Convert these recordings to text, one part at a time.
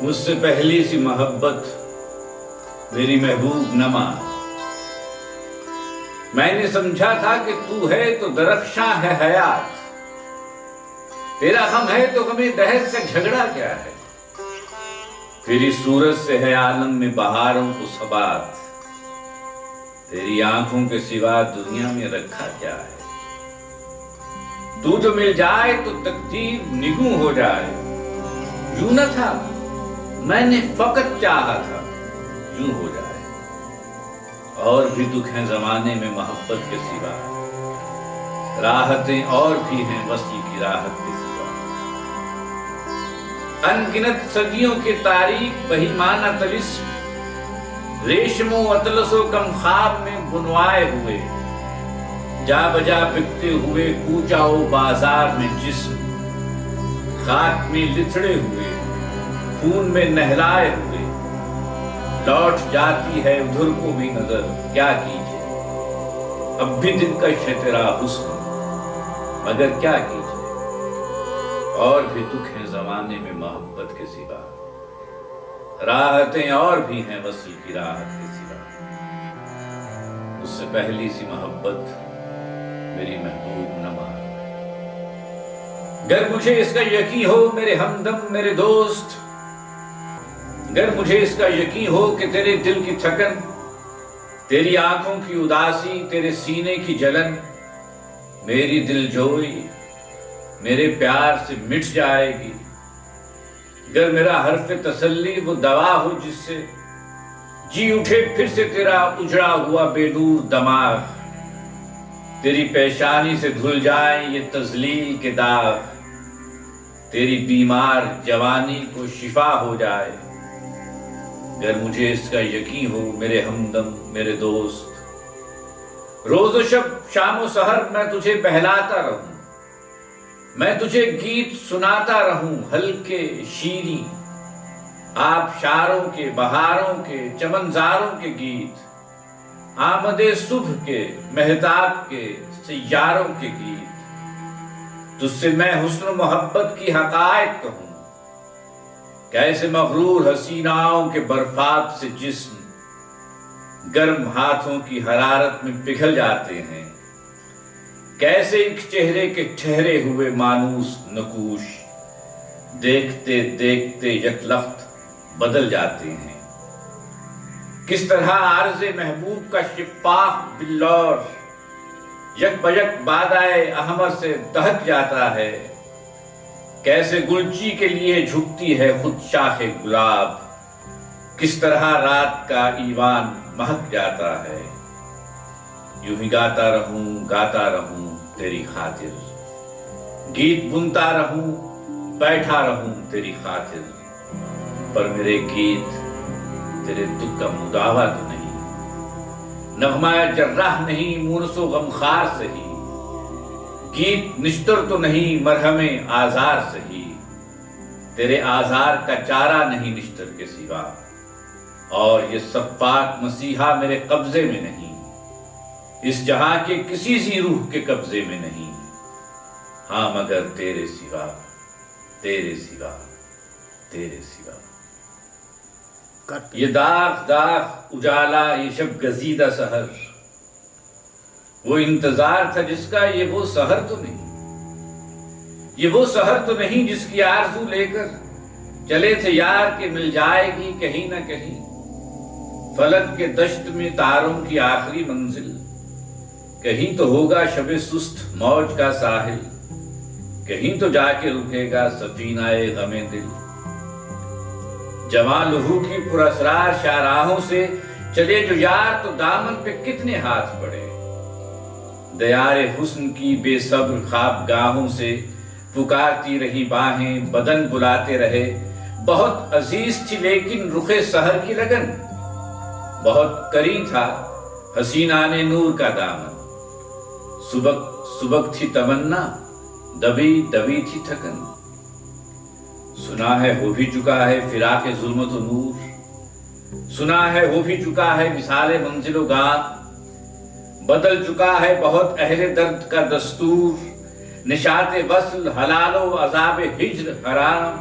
مجھ سے پہلی سی محبت میری محبوب نہ مان۔ میں نے سمجھا تھا کہ تو ہے تو درخشاں ہے حیات، تیرا غم ہے تو غم دہر کا جھگڑا کیا ہے؟ تیری صورت سے ہے عالم میں بہاروں کو ثبات، تیری آنکھوں کے سوا دنیا میں رکھا کیا ہے؟ تو جو مل جائے تو تقدیر نگوں ہو جائے، یوں نہ تھا میں نے فقط چاہا تھا یوں ہو جائے۔ اور بھی دکھ ہیں زمانے میں محبت کے سوا، راحتیں اور بھی ہیں وصل کی راحت کے سوا۔ انگنت صدیوں کے تاریخ بہیمانہ طلسم، ریشم و اطلس و کم خواب میں بنوائے ہوئے، جا بجا بکتے ہوئے کوچا و بازار میں جسم، خاک میں لتھڑے ہوئے خون میں نہلائے ہوئے، لوٹ جاتی ہے ادھر کو بھی نظر کیا کیجئے۔ اب بھی دلکش ہے تیرا حسن مگر کیا کیجئے۔ اور بھی دکھ ہیں زمانے میں محبت کے سوا، راحتیں اور بھی ہیں وصل کی راحت کے سوا۔ اس سے پہلی سی محبت میری محبوب نہ مان۔ گر مجھے اس کا یقین ہو میرے ہمدم میرے دوست، گر مجھے اس کا یقین ہو کہ تیرے دل کی تھکن، تیری آنکھوں کی اداسی، تیرے سینے کی جلن، میری دل جوئی میرے پیار سے مٹ جائے گی۔ گر میرا حرف تسلی وہ دوا ہو جس سے جی اٹھے پھر سے تیرا اجڑا ہوا بے نور دماغ، تیری پیشانی سے دھل جائیں یہ تزلیل کے داغ، تیری بیمار جوانی کو شفا ہو جائے۔ گر مجھے اس کا یقین ہو میرے ہمدم میرے دوست، روز و شب شام و سحر میں تجھے بہلاتا رہوں، میں تجھے گیت سناتا رہوں ہلکے شیریں، آبشاروں کے بہاروں کے چمنزاروں کے گیت، آمد صبح کے مہتاب کے سیاروں کے گیت۔ تجھ سے میں حسن و محبت کی حقائق کہوں، کیسے مغرور حسیناؤں کے برفات سے جسم گرم ہاتھوں کی حرارت میں پگھل جاتے ہیں، کیسے ایک چہرے کے ٹھہرے ہوئے مانوس نقوش دیکھتے دیکھتے یکلخت بدل جاتے ہیں، کس طرح عارض محبوب کا شفاف بلور یک بیک بادائے احمر سے دہک جاتا ہے، کیسے گلچی کے لیے جھکتی ہے خود شاخ گلاب، کس طرح رات کا ایوان مہک جاتا ہے۔ یوں ہی گاتا رہوں تیری خاطر، گیت بنتا رہوں بیٹھا رہوں تیری خاطر، پر میرے گیت تیرے دکھ کا مداوا تو نہیں، نغمہ جراح نہیں مونس و غمخوار سہی، گیت نشتر تو نہیں مرہم آزار سہی، تیرے آزار کا چارہ نہیں نشتر کے سوا، اور یہ سفاک مسیحا میرے قبضے میں نہیں، اس جہاں کے کسی سی روح کے قبضے میں نہیں، ہاں مگر تیرے سوا تیرے سوا تیرے سوا۔ یہ داغ داغ اجالا یہ شب گزیدہ سحر، وہ انتظار تھا جس کا یہ وہ سحر تو نہیں، یہ وہ سحر تو نہیں جس کی آرزو لے کر چلے تھے یار کہ مل جائے گی کہیں نہ کہیں، فلک کے دشت میں تاروں کی آخری منزل، کہیں تو ہوگا شب سست موج کا ساحل، کہیں تو جا کے رکے گا سفینہ غم دل۔ جواں لہو کی پراسرار شاہراہوں سے چلے جو یار تو دامن پہ کتنے ہاتھ پڑے، دیار حسن کی بے صبر خوابگاہوں سے پکارتی رہی باہیں، بدن بلاتے رہے، بہت عزیز تھی لیکن رخ سحر کی لگن، بہت قریب تھا حسینان نور کا دامن، سبک تھی تمنا دبی دبی تھی تھکن، سنا ہے ہو بھی چکا ہے فراق ظلمت و نور، سنا ہے ہو بھی چکا ہے وصال منزل و گام، بدل چکا ہے بہت اہل درد کا دستور، نشاط وصل حلال و عذاب ہجر حرام،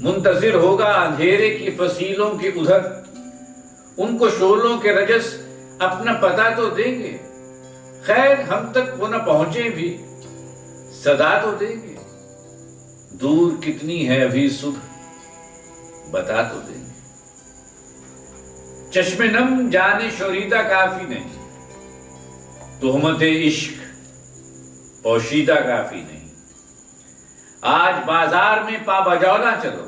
منتظر ہوگا اندھیرے کی فصیلوں کے ادھر، ان کو شعلوں کے رجس اپنا پتہ تو دیں گے، خیر ہم تک وہ نہ پہنچے بھی صدا تو دیں گے، دور کتنی ہے ابھی صبح بتا تو دیں گے۔ چشم نم جان شوریدہ کافی نہیں، تہمت عشق پوشیدہ کافی نہیں، آج بازار میں پا بجولا چلو،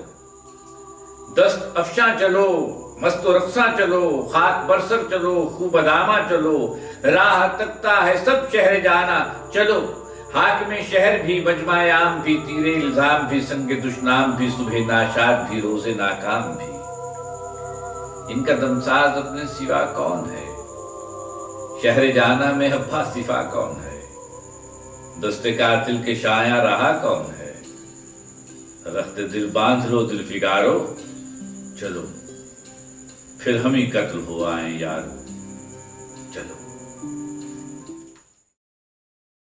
دست افشاں چلو، مست و رقصاں چلو، خاک برسر چلو، خوب ادامہ چلو، راہ تکتا ہے سب شہر جانا چلو، حاکم شہر بھی مجمع عام بھی، تیرے الزام بھی، سنگ دشنام بھی، صبح ناشاد بھی، روز ناکام بھی، ان کا دمساز اپنے سوا کون ہے، شہر جانا میں ابا صفا کون ہے، دست قاتل کے شایاں رہا کون ہے، رخت دل باندھ لو دل فگارو، چلو پھر ہم ہی قتل ہو آئیں یار، چلو۔